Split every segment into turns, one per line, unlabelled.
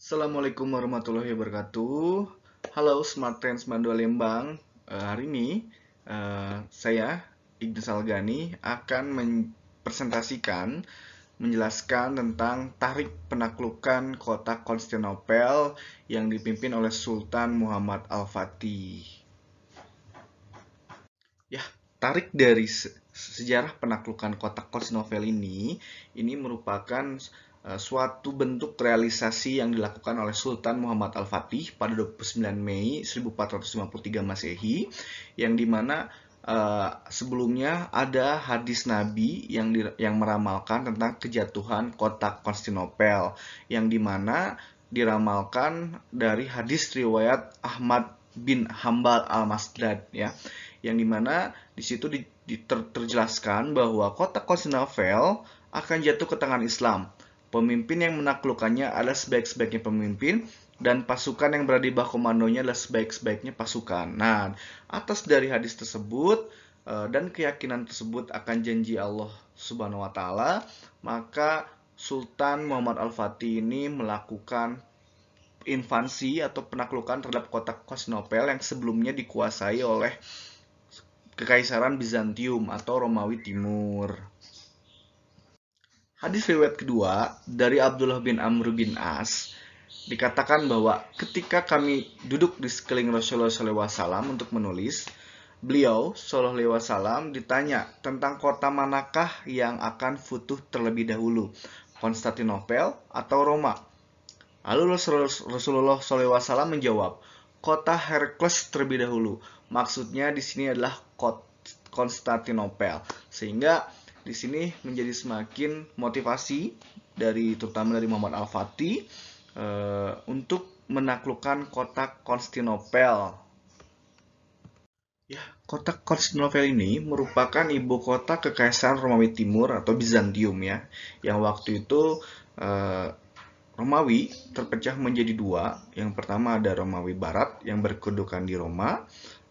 Assalamualaikum warahmatullahi wabarakatuh. Halo Smart Trends Bandua Lembang. Hari ini saya Ignas Algani akan menjelaskan tentang tarik penaklukan kota Konstantinopel yang dipimpin oleh Sultan Muhammad Al-Fatih. Ya, tarik dari sejarah penaklukan kota Konstantinopel ini merupakan suatu bentuk realisasi yang dilakukan oleh Sultan Muhammad Al-Fatih pada 29 Mei 1453 Masehi, yang dimana sebelumnya ada hadis Nabi yang meramalkan tentang kejatuhan kota Konstantinopel, yang dimana diramalkan dari hadis riwayat Ahmad bin Hambal al-Masdad, ya, yang dimana di situ terjelaskan bahwa kota Konstantinopel akan jatuh ke tangan Islam. Pemimpin yang menaklukkannya adalah sebaik-sebaiknya pemimpin, dan pasukan yang berada di bawah komandonya adalah sebaik-sebaiknya pasukan. Nah, atas dari hadis tersebut dan keyakinan tersebut akan janji Allah Subhanahu wa taala, maka Sultan Muhammad Al-Fatih ini melakukan invasi atau penaklukan terhadap kota Konstantinopel yang sebelumnya dikuasai oleh Kekaisaran Bizantium atau Romawi Timur. Hadis riwayat kedua dari Abdullah bin Amr bin As dikatakan bahwa ketika kami duduk di sekeliling Rasulullah SAW untuk menulis, beliau SAW ditanya tentang kota manakah yang akan futuh terlebih dahulu, Konstantinopel atau Roma. Lalu Rasulullah SAW menjawab, kota Herakles terlebih dahulu. Maksudnya di sini adalah Konstantinopel. Sehingga di sini menjadi semakin motivasi terutama dari Muhammad Al-Fatih untuk menaklukkan kota Konstantinopel. Ya, kota Konstantinopel ini merupakan ibu kota Kekaisaran Romawi Timur atau Bizantium, ya, yang waktu itu Romawi terpecah menjadi dua. Yang pertama ada Romawi Barat yang berkedudukan di Roma,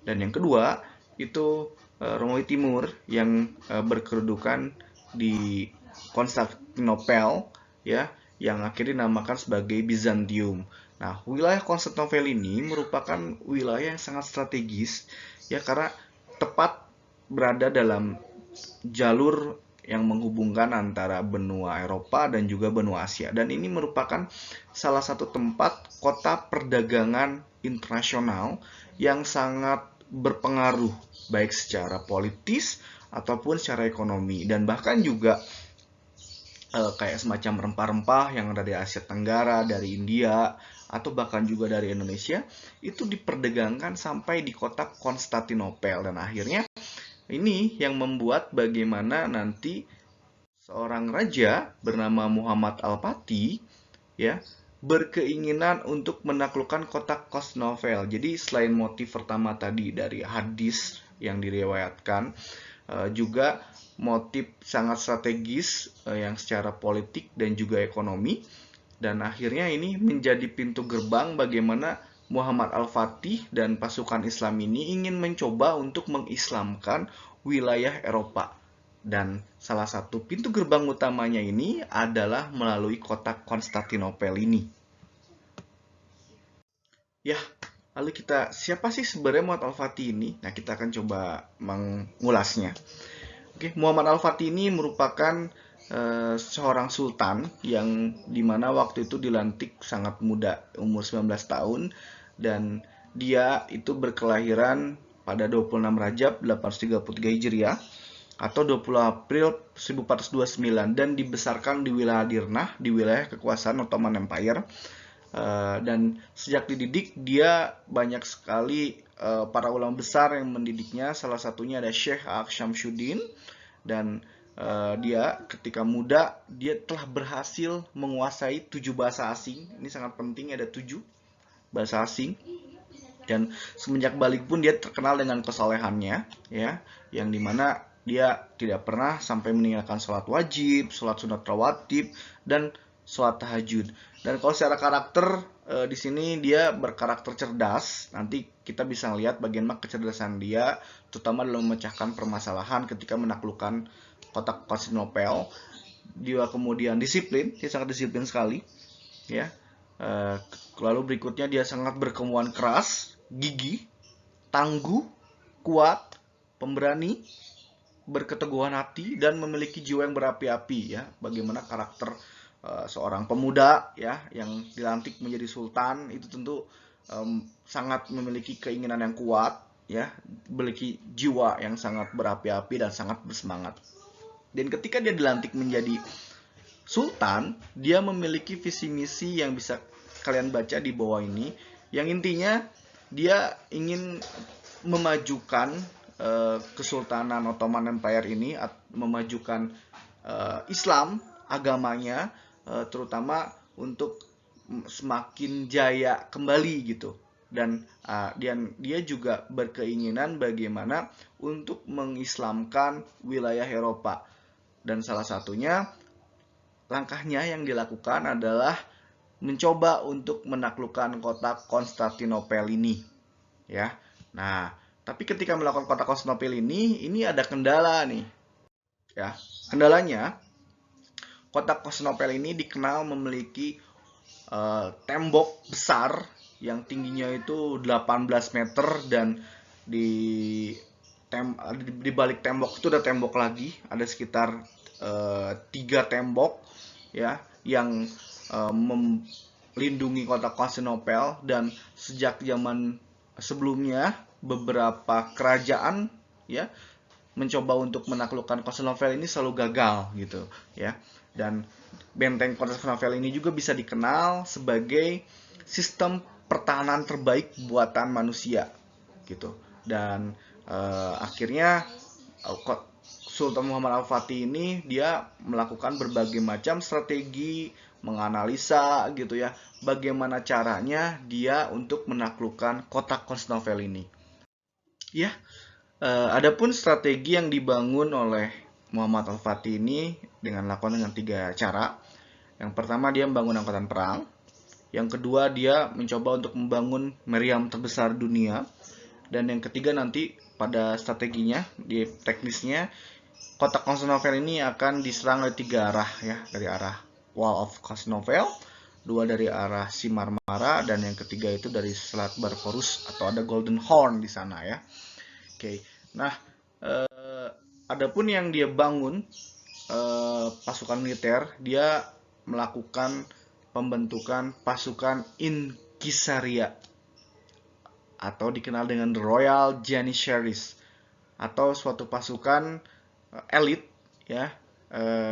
dan yang kedua itu Romawi Timur yang berkedudukan di Konstantinopel, ya, yang akhirnya dinamakan sebagai Bizantium. Nah, wilayah Konstantinopel ini merupakan wilayah yang sangat strategis, ya, karena tepat berada dalam jalur yang menghubungkan antara benua Eropa dan juga benua Asia. Dan ini merupakan salah satu tempat kota perdagangan internasional yang sangat berpengaruh, baik secara politis ataupun secara ekonomi. Dan bahkan juga kayak semacam rempah-rempah yang ada di Asia Tenggara, dari India, atau bahkan juga dari Indonesia, itu diperdagangkan sampai di kota Konstantinopel. Dan akhirnya ini yang membuat bagaimana nanti seorang raja bernama Muhammad Al-Fatih, ya, berkeinginan untuk menaklukkan kota Konstantinopel. Jadi selain motif pertama tadi dari hadis yang diriwayatkan, juga motif sangat strategis yang secara politik dan juga ekonomi. Dan akhirnya ini menjadi pintu gerbang bagaimana Muhammad Al-Fatih dan pasukan Islam ini ingin mencoba untuk mengislamkan wilayah Eropa. Dan salah satu pintu gerbang utamanya ini adalah melalui kota Konstantinopel ini. Ya, lalu siapa sih sebenarnya Muhammad Al-Fatih ini? Nah, kita akan coba mengulasnya. Oke, Muhammad Al-Fatih ini merupakan seorang sultan yang dimana waktu itu dilantik sangat muda, umur 19 tahun, dan dia itu berkelahiran pada 26 Rajab 833 Hijriah atau 20 April 1429, dan dibesarkan di wilayah Dirnah, di wilayah kekuasaan Ottoman Empire. Dan sejak dididik, dia banyak sekali para ulama besar yang mendidiknya. Salah satunya ada Syekh Syamsuddin, dan dia ketika muda dia telah berhasil menguasai 7 bahasa asing. Ini sangat penting, ada 7 bahasa asing. Dan semenjak balik pun dia terkenal dengan kesolehannya, ya, yang dimana dia tidak pernah sampai meninggalkan sholat wajib, sholat sunat rawatib, dan sholat tahajud. Dan kalau secara karakter di sini dia berkarakter cerdas. Nanti kita bisa lihat bagaimana kecerdasan dia, terutama dalam memecahkan permasalahan ketika menaklukkan kota Konstantinopel. Dia kemudian disiplin, dia sangat disiplin sekali, ya. Lalu berikutnya dia sangat berkemauan keras, gigih, tangguh, kuat, pemberani, berketeguhan hati, dan memiliki jiwa yang berapi-api ya. Bagaimana karakter seorang pemuda ya yang dilantik menjadi sultan itu tentu sangat memiliki keinginan yang kuat ya, memiliki jiwa yang sangat berapi-api dan sangat bersemangat. Dan ketika dia dilantik menjadi sultan, dia memiliki visi misi yang bisa kalian baca di bawah ini, yang intinya dia ingin memajukan Kesultanan Ottoman Empire ini, memajukan Islam agamanya, terutama untuk semakin jaya kembali gitu. Dan dia juga berkeinginan bagaimana untuk mengislamkan wilayah Eropa. Dan salah satunya langkahnya yang dilakukan adalah mencoba untuk menaklukkan kota Konstantinopel ini ya. Nah, tapi ketika melakukan kota Konstantinopel ini ada kendala nih ya. Kendalanya, kota Konstantinopel ini dikenal memiliki tembok besar yang tingginya itu 18 meter, dan di balik tembok itu ada tembok lagi, ada sekitar 3 tembok ya yang melindungi kota Konstantinopel. Dan sejak zaman sebelumnya beberapa kerajaan ya mencoba untuk menaklukkan Konstantinopel ini selalu gagal gitu ya. Dan benteng Konstantinopel ini juga bisa dikenal sebagai sistem pertahanan terbaik buatan manusia gitu. Dan akhirnya Sultan Muhammad Al-Fatih ini dia melakukan berbagai macam strategi, menganalisa gitu ya, bagaimana caranya dia untuk menaklukkan kota Konstantinopel ini. Ya, adapun strategi yang dibangun oleh Muhammad Al-Fatih ini dilakukan dengan 3 cara. Yang pertama, dia membangun angkatan perang. Yang kedua, dia mencoba untuk membangun meriam terbesar dunia. Dan yang ketiga nanti pada strateginya, di teknisnya, kota Konstantinopel ini akan diserang dari 3 arah ya, dari arah Wall of Konstantinopel, 2 dari arah Sea Marmara, dan yang ketiga itu dari Selat Bosphorus atau ada Golden Horn di sana ya. Oke. Nah, adapun yang dia bangun pasukan militer, dia melakukan pembentukan pasukan Inkisaria atau dikenal dengan Royal Janissaries, atau suatu pasukan elit ya,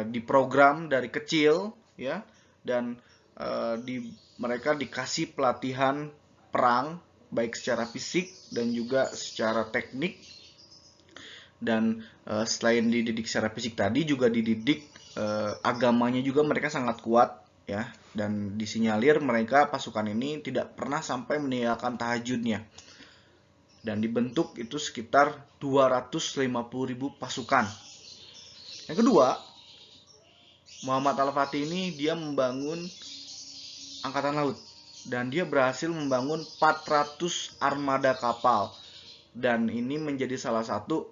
diprogram dari kecil ya, dan mereka dikasih pelatihan perang baik secara fisik dan juga secara teknik. Dan selain dididik secara fisik tadi, juga dididik agamanya juga, mereka sangat kuat ya. Dan disinyalir mereka pasukan ini tidak pernah sampai meninggalkan tahajudnya. Dan dibentuk itu sekitar 250.000 pasukan. Yang kedua, Muhammad Al-Fatih ini dia membangun angkatan laut, dan dia berhasil membangun 400 armada kapal. Dan ini menjadi salah satu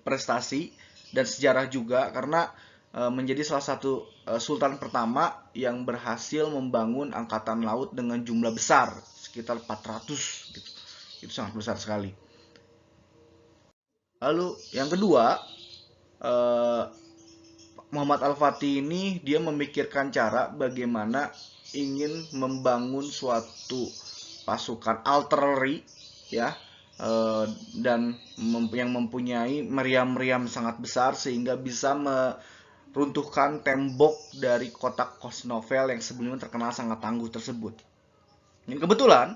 prestasi dan sejarah juga, karena menjadi salah satu sultan pertama yang berhasil membangun angkatan laut dengan jumlah besar, sekitar 400 gitu. Itu sangat besar sekali. Lalu yang kedua, Muhammad Al-Fatih ini dia memikirkan cara bagaimana ingin membangun suatu pasukan artileri ya, dan yang mempunyai meriam-meriam sangat besar sehingga bisa meruntuhkan tembok dari kota Konstantinopel yang sebelumnya terkenal sangat tangguh tersebut. Dan kebetulan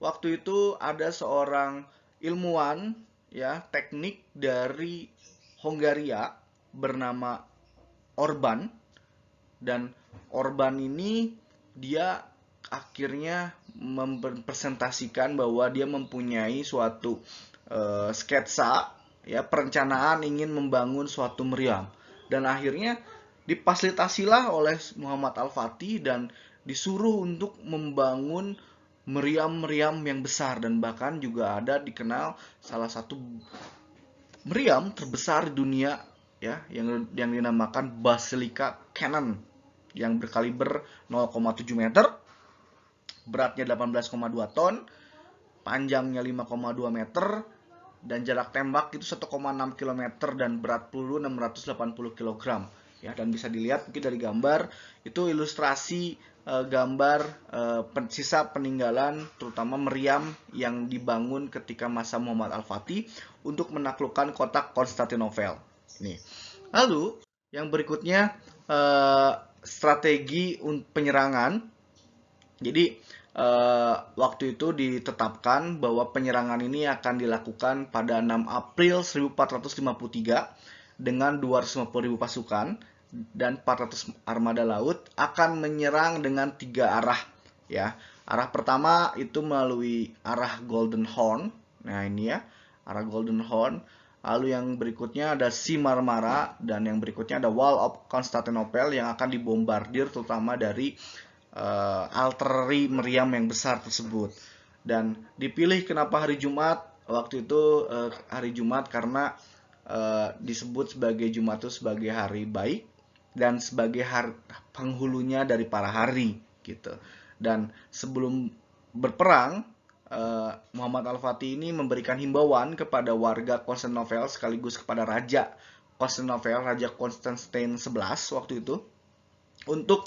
waktu itu ada seorang ilmuwan ya teknik dari Hongaria bernama Orban. Dan Orban ini dia akhirnya mempresentasikan bahwa dia mempunyai suatu sketsa ya, perencanaan ingin membangun suatu meriam. Dan akhirnya difasilitasilah oleh Muhammad Al-Fatih dan disuruh untuk membangun meriam-meriam yang besar. Dan bahkan juga ada dikenal salah satu meriam terbesar di dunia ya, yang dinamakan Basilica Cannon yang berkaliber 0,7 meter beratnya 18,2 ton, panjangnya 5,2 meter, dan jarak tembak itu 1,6 km dan berat peluru 680 kg. Ya, dan bisa dilihat mungkin dari gambar itu ilustrasi gambar sisa peninggalan terutama meriam yang dibangun ketika masa Muhammad Al-Fatih untuk menaklukkan kota Konstantinopel. Ini. Lalu yang berikutnya strategi penyerangan. Jadi waktu itu ditetapkan bahwa penyerangan ini akan dilakukan pada 6 April 1453 dengan 250.000 pasukan dan 400 armada laut akan menyerang dengan 3 arah. Ya, arah pertama itu melalui arah Golden Horn. Nah ini ya, arah Golden Horn. Lalu yang berikutnya ada Sea Marmara dan yang berikutnya ada Wall of Constantinople yang akan dibombardir terutama dari arteri meriam yang besar tersebut. Dan dipilih kenapa hari Jumat? Waktu itu hari Jumat karena disebut sebagai Jumat itu sebagai hari baik dan sebagai penghulunya dari para hari gitu. Dan sebelum berperang Muhammad Al-Fatih ini memberikan himbauan kepada warga Konstantinopel sekaligus kepada Raja Konstantinopel, Raja Konstantin 11 waktu itu untuk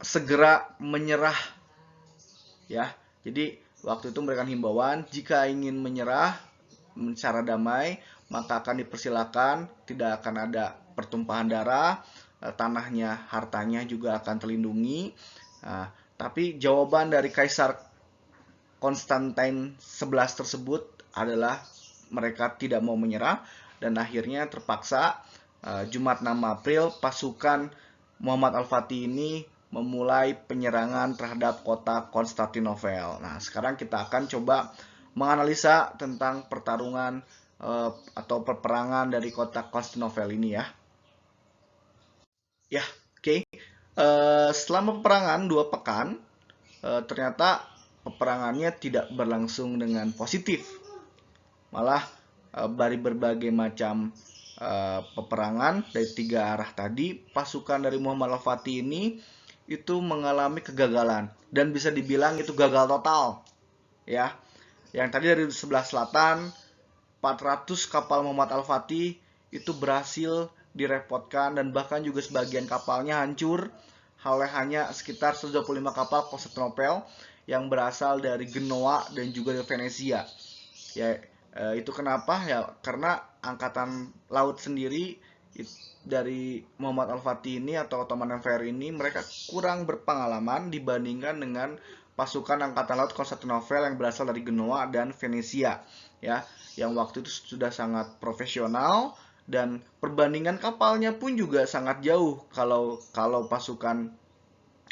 segera menyerah. Ya, jadi waktu itu memberikan himbauan jika ingin menyerah secara damai maka akan dipersilakan, tidak akan ada pertumpahan darah, tanahnya, hartanya juga akan terlindungi. Nah, tapi jawaban dari Kaisar Konstantin 11 tersebut adalah mereka tidak mau menyerah dan akhirnya terpaksa Jumat 6 April pasukan Muhammad Al-Fatih ini memulai penyerangan terhadap kota Konstantinopel. Nah, sekarang kita akan coba menganalisa tentang pertarungan atau peperangan dari kota Konstantinopel ini ya. Ya, oke. Selama peperangan 2 pekan, ternyata peperangannya tidak berlangsung dengan positif. Malah dari berbagai macam peperangan dari 3 arah tadi, pasukan dari Muhammad Al-Fatih ini itu mengalami kegagalan dan bisa dibilang itu gagal total. Ya. Yang tadi dari sebelah selatan 400 kapal Muhammad Al-Fatih itu berhasil direpotkan dan bahkan juga sebagian kapalnya hancur oleh hanya sekitar 125 kapal Konstantinopel yang berasal dari Genoa dan juga dari Venesia. Ya, itu kenapa? Ya karena angkatan laut sendiri dari Muhammad Al-Fatih ini atau Ottoman Empire ini mereka kurang berpengalaman dibandingkan dengan pasukan angkatan laut Konstantinopel yang berasal dari Genoa dan Venesia ya, yang waktu itu sudah sangat profesional dan perbandingan kapalnya pun juga sangat jauh. Kalau pasukan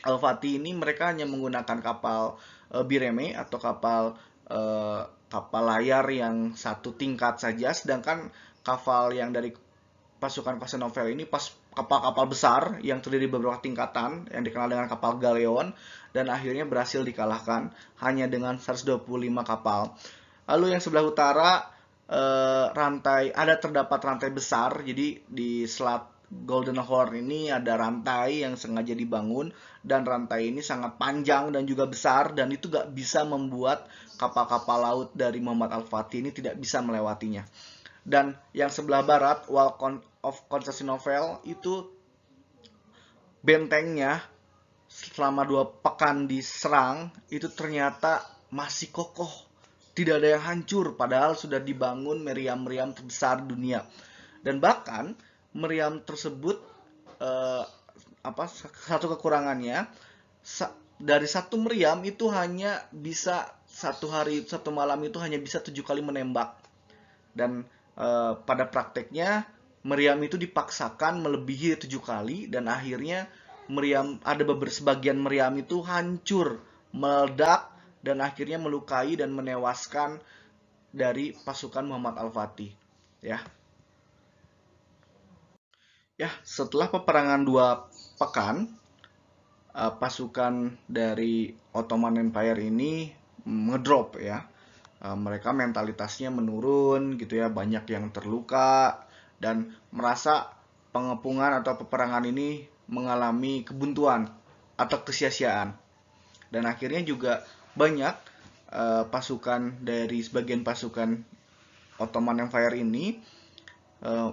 Al-Fatih ini mereka hanya menggunakan kapal bireme atau kapal layar yang satu tingkat saja, sedangkan kapal yang dari pasukan Konstantinopel ini kapal-kapal besar yang terdiri beberapa tingkatan yang dikenal dengan kapal galeon dan akhirnya berhasil dikalahkan hanya dengan 125 kapal. Lalu yang sebelah utara terdapat rantai besar. Jadi di Selat Golden Horn ini ada rantai yang sengaja dibangun dan rantai ini sangat panjang dan juga besar dan itu gak bisa membuat kapal-kapal laut dari Muhammad Al-Fatih ini tidak bisa melewatinya. Dan yang sebelah barat Wall of Constantinople itu bentengnya selama 2 pekan diserang itu ternyata masih kokoh, tidak ada yang hancur padahal sudah dibangun meriam-meriam terbesar dunia. Dan bahkan meriam tersebut satu kekurangannya dari satu meriam itu hanya bisa satu malam itu hanya bisa 7 kali menembak. Dan pada prakteknya meriam itu dipaksakan melebihi 7 kali dan akhirnya sebagian meriam itu hancur, meledak dan akhirnya melukai dan menewaskan dari pasukan Muhammad Al-Fatih. Ya, setelah peperangan 2 pekan, pasukan dari Ottoman Empire ini ngedrop ya. Mereka mentalitasnya menurun gitu ya, banyak yang terluka dan merasa pengepungan atau peperangan ini mengalami kebuntuan atau kesia-siaan. Dan akhirnya juga banyak pasukan dari sebagian pasukan Ottoman Empire ini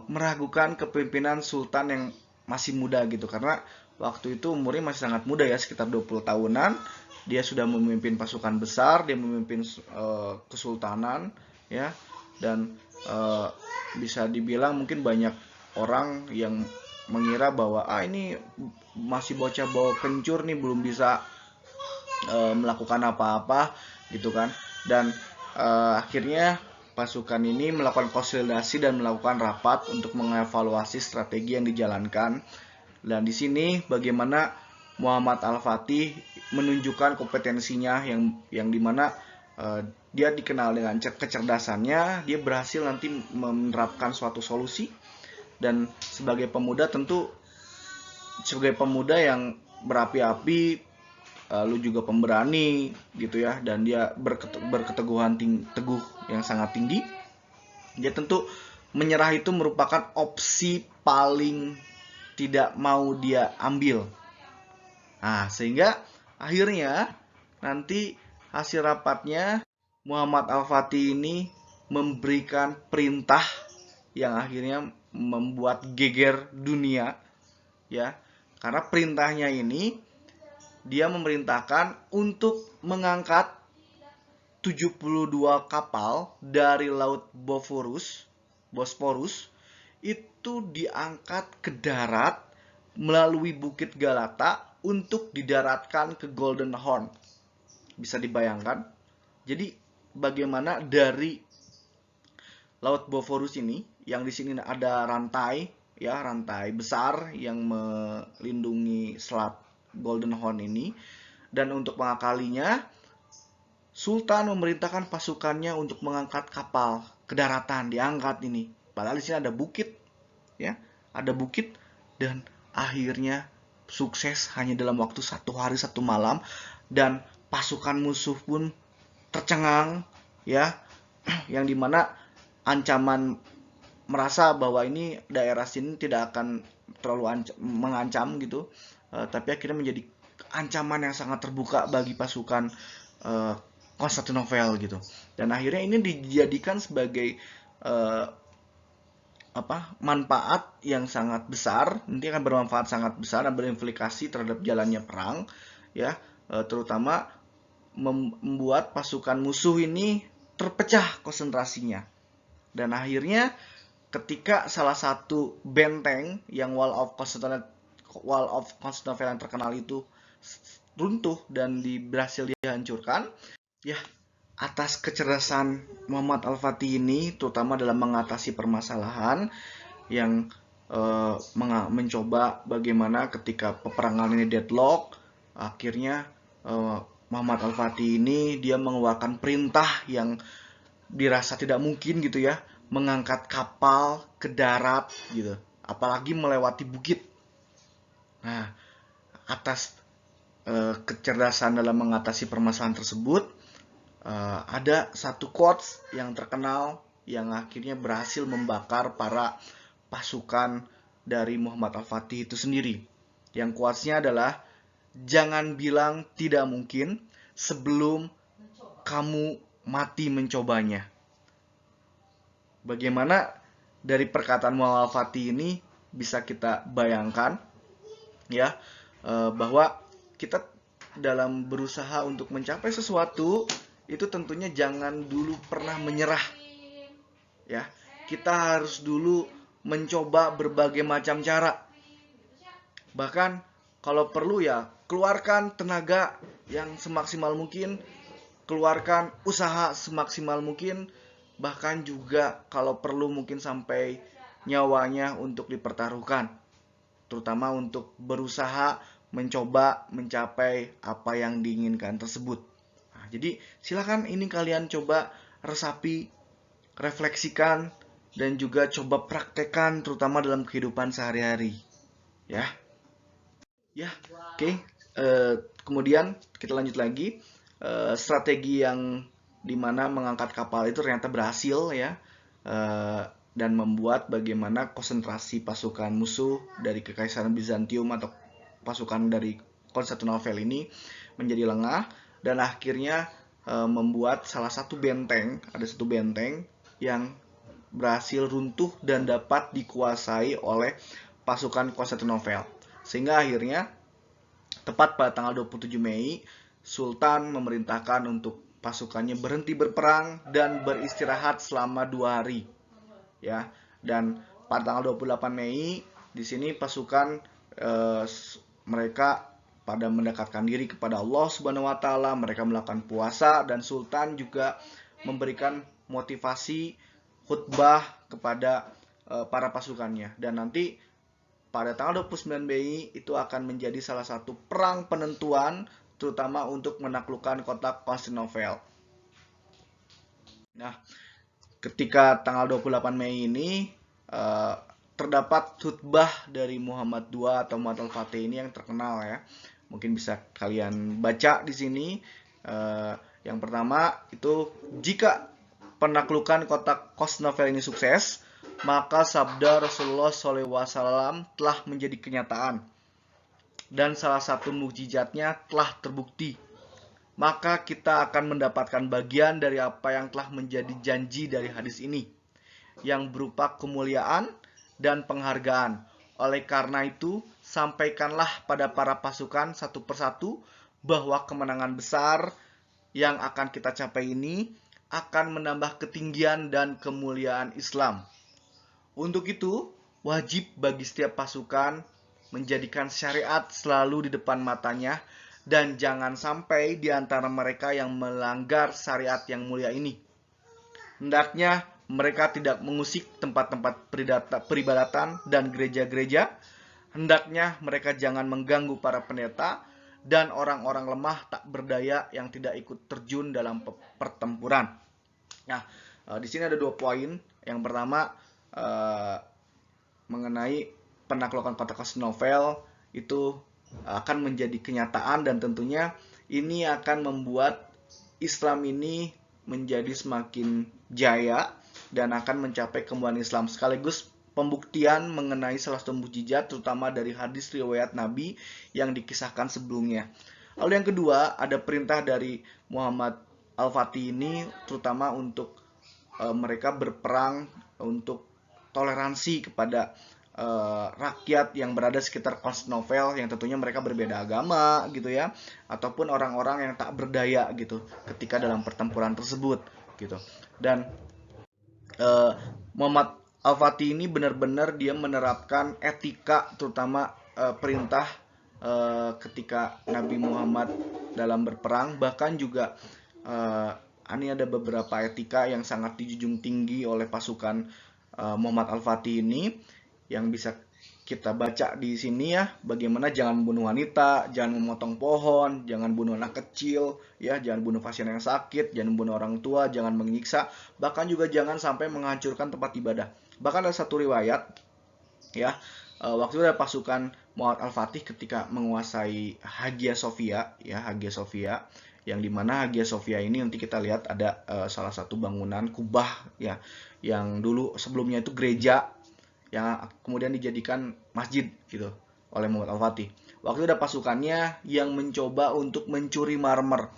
meragukan kepemimpinan sultan yang masih muda gitu, karena waktu itu umurnya masih sangat muda ya, sekitar 20 tahunan. Dia sudah memimpin pasukan besar, dia memimpin kesultanan ya, dan bisa dibilang mungkin banyak orang yang mengira bahwa ini masih bocah bawa kencur nih, belum bisa melakukan apa-apa gitu kan. Dan akhirnya pasukan ini melakukan konsolidasi dan melakukan rapat untuk mengevaluasi strategi yang dijalankan. Dan di sini bagaimana Muhammad Al-Fatih menunjukkan kompetensinya yang dimana dia dikenal dengan kecerdasannya, dia berhasil nanti menerapkan suatu solusi. Dan sebagai pemuda tentu, sebagai pemuda yang berapi-api, lu juga pemberani gitu ya, dan dia berketeguhan teguh yang sangat tinggi. Dia tentu menyerah itu merupakan opsi paling tidak mau dia ambil. Nah, sehingga akhirnya nanti hasil rapatnya Muhammad Al-Fatih ini memberikan perintah yang akhirnya membuat geger dunia ya. Karena perintahnya ini dia memerintahkan untuk mengangkat 72 kapal dari Laut Bosporus itu diangkat ke darat melalui Bukit Galata untuk didaratkan ke Golden Horn. Bisa dibayangkan? Jadi bagaimana dari Laut Bosporus ini, yang di sini ada rantai ya, rantai besar yang melindungi selat Golden Horn ini, dan untuk mengakalinya Sultan memerintahkan pasukannya untuk mengangkat kapal ke daratan, diangkat ini. Padahal di sini ada bukit ya, ada bukit, dan akhirnya sukses hanya dalam waktu 1 hari 1 malam, dan pasukan musuh pun tercengang ya, yang dimana ancaman merasa bahwa ini daerah sini tidak akan terlalu mengancam gitu, tapi akhirnya menjadi ancaman yang sangat terbuka bagi pasukan Konstantinopel gitu. Dan akhirnya ini dijadikan sebagai manfaat yang sangat besar, nanti akan bermanfaat sangat besar dan berimplikasi terhadap jalannya perang ya, terutama membuat pasukan musuh ini terpecah konsentrasinya. Dan akhirnya ketika salah satu benteng yang Wall of Constantinople yang terkenal itu runtuh dan berhasil dihancurkan ya, atas kecerdasan Muhammad Al-Fatih ini, terutama dalam mengatasi permasalahan yang mencoba bagaimana ketika peperangan ini deadlock, akhirnya Muhammad Al-Fatih ini dia mengeluarkan perintah yang dirasa tidak mungkin gitu ya, mengangkat kapal ke darat gitu, apalagi melewati bukit. Nah, atas kecerdasan dalam mengatasi permasalahan tersebut, ada satu quotes yang terkenal yang akhirnya berhasil membakar para pasukan dari Muhammad Al-Fatih itu sendiri. Yang quotesnya adalah, jangan bilang tidak mungkin sebelum kamu mati mencobanya. Bagaimana dari perkataan Muhammad Al-Fatih ini bisa kita bayangkan ya, bahwa kita dalam berusaha untuk mencapai sesuatu itu tentunya jangan dulu pernah menyerah ya. Kita harus dulu mencoba berbagai macam cara, bahkan kalau perlu ya keluarkan tenaga yang semaksimal mungkin, keluarkan usaha semaksimal mungkin, bahkan juga kalau perlu mungkin sampai nyawanya untuk dipertaruhkan, terutama untuk berusaha mencoba mencapai apa yang diinginkan tersebut. Nah, jadi silakan ini kalian coba resapi, refleksikan, dan juga coba praktekkan terutama dalam kehidupan sehari-hari. Ya, oke. Kemudian kita lanjut lagi, strategi yang dimana mengangkat kapal itu ternyata berhasil ya, dan membuat bagaimana konsentrasi pasukan musuh dari Kekaisaran Bizantium atau pasukan dari Konstantinopel ini menjadi lengah dan akhirnya membuat salah satu benteng, ada satu benteng yang berhasil runtuh dan dapat dikuasai oleh pasukan Konstantinopel. Sehingga akhirnya tepat pada tanggal 27 Mei, Sultan memerintahkan untuk pasukannya berhenti berperang dan beristirahat selama 2 hari. Ya, dan pada tanggal 28 Mei di sini pasukan mereka pada mendekatkan diri kepada Allah Subhanahu wa taala, mereka melakukan puasa dan Sultan juga memberikan motivasi khutbah kepada para pasukannya. Dan nanti pada tanggal 29 Mei itu akan menjadi salah satu perang penentuan terutama untuk menaklukkan kota Konstantinopel. Nah, ketika tanggal 28 Mei ini terdapat khutbah dari Muhammad II atau Muhammad Al-Fatih ini yang terkenal ya. Mungkin bisa kalian baca di sini. Yang pertama itu, jika penaklukan kota Konstantinopel ini sukses, maka sabda Rasulullah SAW telah menjadi kenyataan dan salah satu mukjizatnya telah terbukti. Maka kita akan mendapatkan bagian dari apa yang telah menjadi janji dari hadis ini, yang berupa kemuliaan dan penghargaan. Oleh karena itu, sampaikanlah pada para pasukan satu persatu bahwa kemenangan besar yang akan kita capai ini akan menambah ketinggian dan kemuliaan Islam. Untuk itu, wajib bagi setiap pasukan menjadikan syariat selalu di depan matanya dan jangan sampai di antara mereka yang melanggar syariat yang mulia ini. Hendaknya mereka tidak mengusik tempat-tempat peribadatan dan gereja-gereja. Hendaknya mereka jangan mengganggu para pendeta dan orang-orang lemah tak berdaya yang tidak ikut terjun dalam pertempuran. Nah, di sini ada 2 poin. Yang pertama mengenai penaklukan kota Konstantinopel itu akan menjadi kenyataan dan tentunya ini akan membuat Islam ini menjadi semakin jaya dan akan mencapai kemuliaan Islam, sekaligus pembuktian mengenai salah satu mukjizat terutama dari hadis riwayat Nabi yang dikisahkan sebelumnya. Lalu yang kedua, ada perintah dari Muhammad Al-Fatih ini terutama untuk mereka berperang untuk toleransi kepada rakyat yang berada sekitar Konstantinopel yang tentunya mereka berbeda agama gitu ya, ataupun orang-orang yang tak berdaya gitu ketika dalam pertempuran tersebut gitu. Dan Muhammad Al-Fatih ini benar-benar dia menerapkan etika terutama perintah ketika Nabi Muhammad dalam berperang, bahkan juga ini ada beberapa etika yang sangat dijunjung tinggi oleh pasukan Muhammad Al-Fatih ini yang bisa kita baca di sini ya, bagaimana jangan membunuh wanita, jangan memotong pohon, jangan bunuh anak kecil, ya, jangan bunuh pasien yang sakit, jangan bunuh orang tua, jangan menyiksa, bahkan juga jangan sampai menghancurkan tempat ibadah. Bahkan ada satu riwayat ya, waktu itu ada pasukan Muhammad Al-Fatih ketika menguasai Hagia Sophia, ya, Hagia Sophia, yang dimana Hagia Sophia ini nanti kita lihat ada salah satu bangunan kubah ya, yang dulu sebelumnya itu gereja yang kemudian dijadikan masjid gitu oleh Muhammad Al-Fatih. Waktu itu ada pasukannya yang mencoba untuk mencuri marmer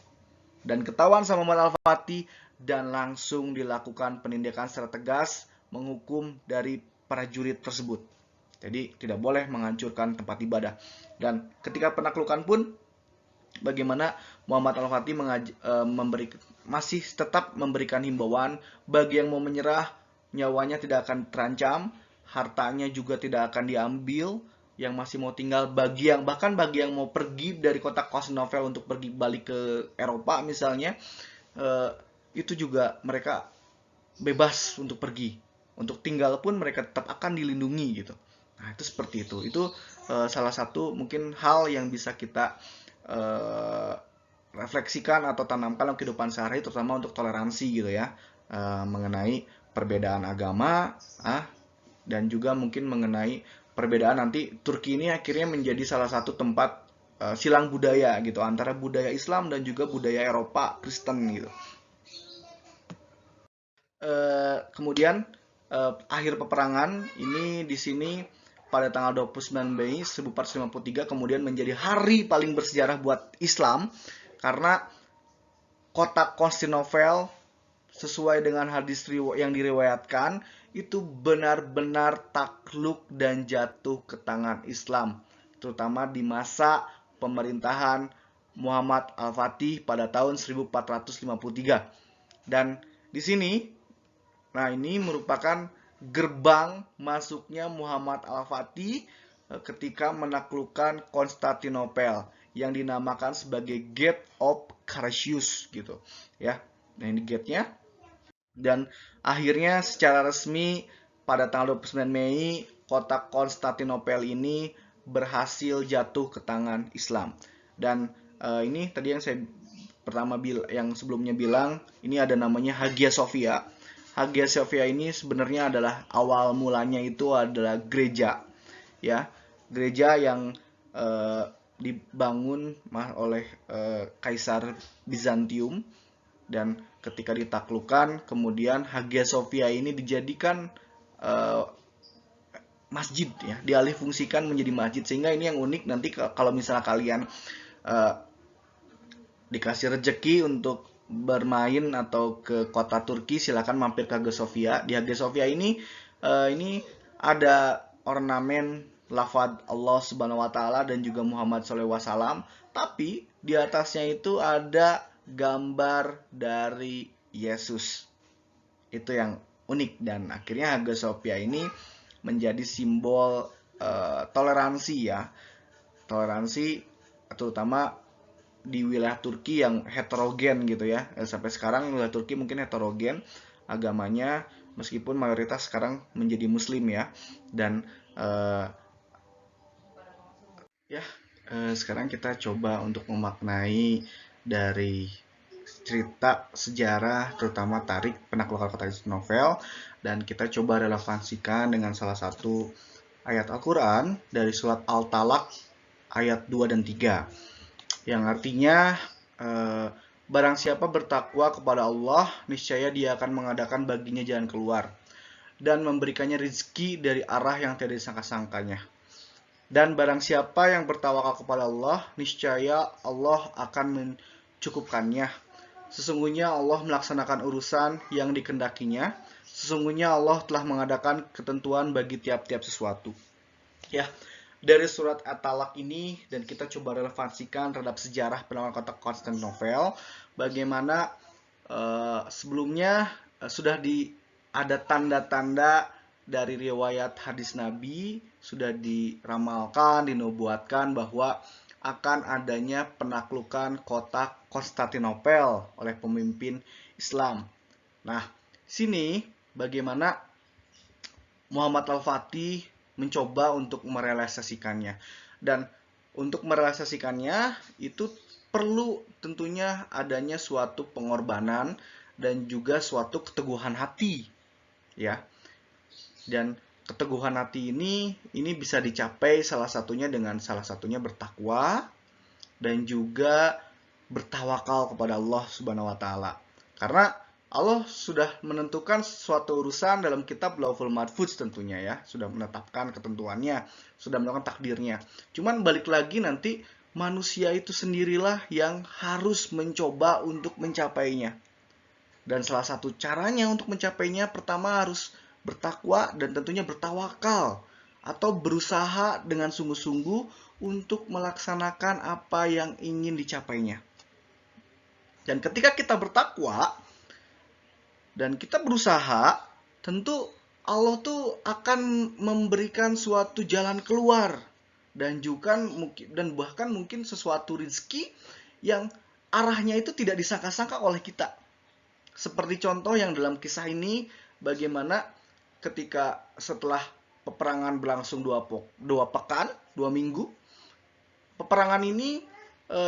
dan ketahuan sama Muhammad Al-Fatih dan langsung dilakukan penindakan secara tegas menghukum dari prajurit tersebut. Jadi tidak boleh menghancurkan tempat ibadah. Dan ketika penaklukan pun bagaimana Muhammad Al-Fatih masih tetap memberikan himbauan bagi yang mau menyerah, nyawanya tidak akan terancam, hartanya juga tidak akan diambil, yang masih mau tinggal bagi yang mau pergi dari kota Konstantinopel untuk pergi balik ke Eropa misalnya, itu juga mereka bebas untuk pergi, untuk tinggal pun mereka tetap akan dilindungi gitu. Nah itu seperti itu. Itu salah satu mungkin hal yang bisa kita refleksikan atau tanamkan dalam kehidupan sehari, terutama untuk toleransi gitu ya, mengenai perbedaan agama, dan juga mungkin mengenai perbedaan nanti Turki ini akhirnya menjadi salah satu tempat silang budaya gitu antara budaya Islam dan juga budaya Eropa Kristen gitu. Kemudian akhir peperangan ini di sini pada tanggal 29 Mei 1453 kemudian menjadi hari paling bersejarah buat Islam karena kota Konstantinopel sesuai dengan hadis yang diriwayatkan itu benar-benar takluk dan jatuh ke tangan Islam, terutama di masa pemerintahan Muhammad Al-Fatih pada tahun 1453. Dan di sini, nah ini merupakan gerbang masuknya Muhammad Al-Fatih ketika menaklukkan Konstantinopel yang dinamakan sebagai Gate of Carausius gitu ya. Nah ini gate-nya. Dan akhirnya secara resmi pada tanggal 29 Mei kota Konstantinopel ini berhasil jatuh ke tangan Islam. Dan ini tadi yang saya yang sebelumnya bilang, ini ada namanya Hagia Sophia. Hagia Sophia ini sebenarnya adalah awal mulanya itu adalah gereja, ya, gereja yang dibangun oleh Kaisar Bizantium, dan ketika ditaklukkan kemudian Hagia Sophia ini dijadikan masjid, ya, dialihfungsikan menjadi masjid. Sehingga ini yang unik, nanti kalau misalnya kalian dikasih rejeki untuk bermain atau ke kota Turki, silakan mampir ke Hagia Sophia. Di Hagia Sophia ini ada ornamen lafaz Allah Subhanahu wa taala dan juga Muhammad SAW, tapi di atasnya itu ada gambar dari Yesus. Itu yang unik, dan akhirnya Hagia Sophia ini menjadi simbol toleransi, ya. Toleransi terutama di wilayah Turki yang heterogen gitu ya. Sampai sekarang wilayah Turki mungkin heterogen agamanya, meskipun mayoritas sekarang menjadi Muslim, ya. Dan sekarang kita coba untuk memaknai dari cerita sejarah, terutama tarik penaklukan kota Konstantinopel, dan kita coba relevansikan dengan salah satu ayat Al-Quran dari surat Al-Talaq ayat 2 dan 3, yang artinya barang siapa bertakwa kepada Allah, niscaya dia akan mengadakan baginya jalan keluar dan memberikannya rezeki dari arah yang tidak disangka-sangkanya. Dan barang siapa yang bertawakal kepada Allah, niscaya Allah akan mencukupkannya. Sesungguhnya Allah melaksanakan urusan yang dikehendakinya. Sesungguhnya Allah telah mengadakan ketentuan bagi tiap-tiap sesuatu. Ya, dari surat At-Talaq ini, dan kita coba relevansikan terhadap sejarah penaklukan kota Konstantinopel, bagaimana sebelumnya sudah ada tanda-tanda dari riwayat hadis Nabi, sudah diramalkan, dinubuatkan bahwa akan adanya penaklukan kota Konstantinopel oleh pemimpin Islam. Nah, sini bagaimana Muhammad Al-Fatih mencoba untuk merealisasikannya. Dan untuk merealisasikannya itu perlu tentunya adanya suatu pengorbanan dan juga suatu keteguhan hati, ya. Dan keteguhan hati ini bisa dicapai salah satunya bertakwa dan juga bertawakal kepada Allah Subhanahu wa taala. Karena Allah sudah menentukan suatu urusan dalam kitab Lauhul Mahfuz tentunya, ya, sudah menetapkan ketentuannya, sudah menetapkan takdirnya. Cuman balik lagi nanti manusia itu sendirilah yang harus mencoba untuk mencapainya. Dan salah satu caranya untuk mencapainya pertama harus bertakwa dan tentunya bertawakal atau berusaha dengan sungguh-sungguh untuk melaksanakan apa yang ingin dicapainya. Dan ketika kita bertakwa dan kita berusaha, tentu Allah tuh akan memberikan suatu jalan keluar dan bahkan mungkin sesuatu rezeki yang arahnya itu tidak disangka-sangka oleh kita. Seperti contoh yang dalam kisah ini, bagaimana ketika setelah peperangan berlangsung 2 minggu, peperangan ini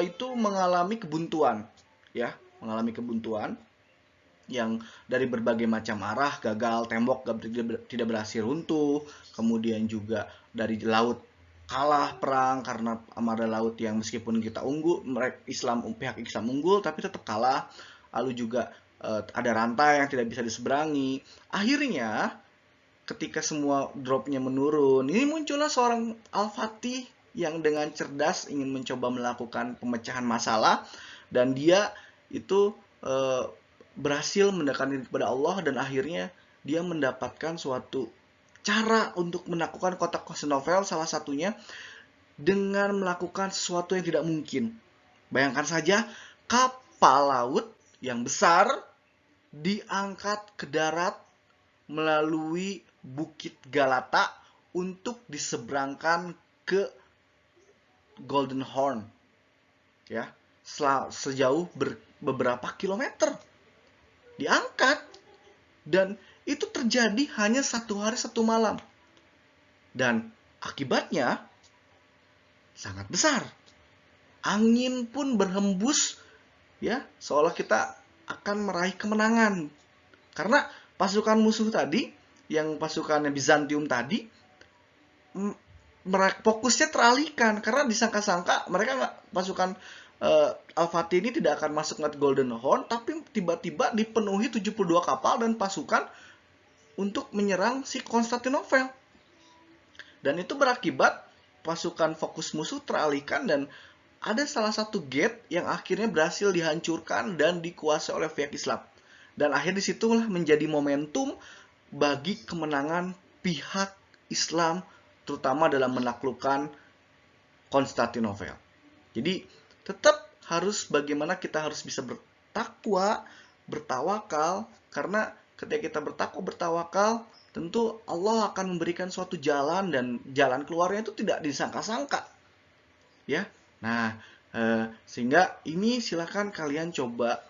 itu mengalami kebuntuan, ya, yang dari berbagai macam arah gagal, tembok tidak berhasil runtuh, kemudian juga dari laut kalah perang karena armada laut yang meskipun kita unggul, pihak Islam unggul tapi tetap kalah. Lalu juga ada rantai yang tidak bisa diseberangi. Akhirnya ketika semua dropnya menurun, ini muncullah seorang Al-Fatih yang dengan cerdas ingin mencoba melakukan pemecahan masalah, dan dia itu berhasil mendekatkan kepada Allah, dan akhirnya dia mendapatkan suatu cara untuk menaklukkan kota Konstantinopel, salah satunya dengan melakukan sesuatu yang tidak mungkin. Bayangkan saja, kapal laut yang besar diangkat ke darat melalui Bukit Galata untuk diseberangkan ke Golden Horn, ya, sejauh beberapa kilometer diangkat, dan itu terjadi hanya 1 hari 1 malam, dan akibatnya sangat besar. Angin pun berhembus, ya, seolah kita akan meraih kemenangan, karena pasukan musuh tadi, yang pasukannya Bizantium tadi, fokusnya teralihkan karena disangka-sangka mereka pasukan Al-Fatih ini tidak akan masuk ke Golden Horn, tapi tiba-tiba dipenuhi 72 kapal dan pasukan untuk menyerang si Konstantinopel. Dan itu berakibat pasukan fokus musuh teralihkan, dan ada salah satu gate yang akhirnya berhasil dihancurkan dan dikuasai oleh pihak Islam. Dan akhirnya disitulah menjadi momentum bagi kemenangan pihak Islam, terutama dalam menaklukkan Konstantinopel. Jadi tetap harus bagaimana kita harus bisa bertakwa, bertawakal, karena ketika kita bertakwa, bertawakal, tentu Allah akan memberikan suatu jalan, dan jalan keluarnya itu tidak disangka-sangka, ya. Nah, sehingga ini silakan kalian coba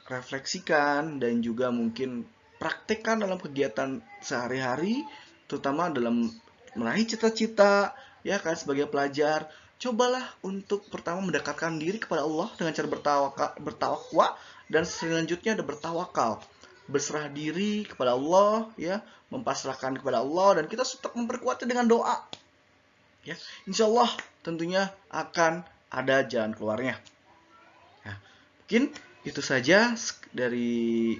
refleksikan dan juga mungkin praktekkan dalam kegiatan sehari-hari, terutama dalam meraih cita-cita, ya kan, sebagai pelajar. Cobalah untuk pertama mendekatkan diri kepada Allah dengan cara bertawakwa, dan selanjutnya ada bertawakal, berserah diri kepada Allah, ya, mempasrahkan kepada Allah, dan kita tetap memperkuatnya dengan doa, ya. Insya Allah tentunya akan ada jalan keluarnya. Nah, mungkin itu saja dari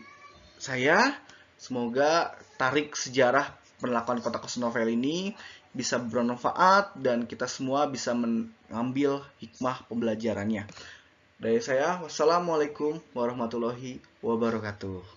saya. Semoga tarik sejarah penaklukan kota Konstantinopel ini bisa bermanfaat dan kita semua bisa mengambil hikmah pembelajarannya. Dari saya, wassalamualaikum warahmatullahi wabarakatuh.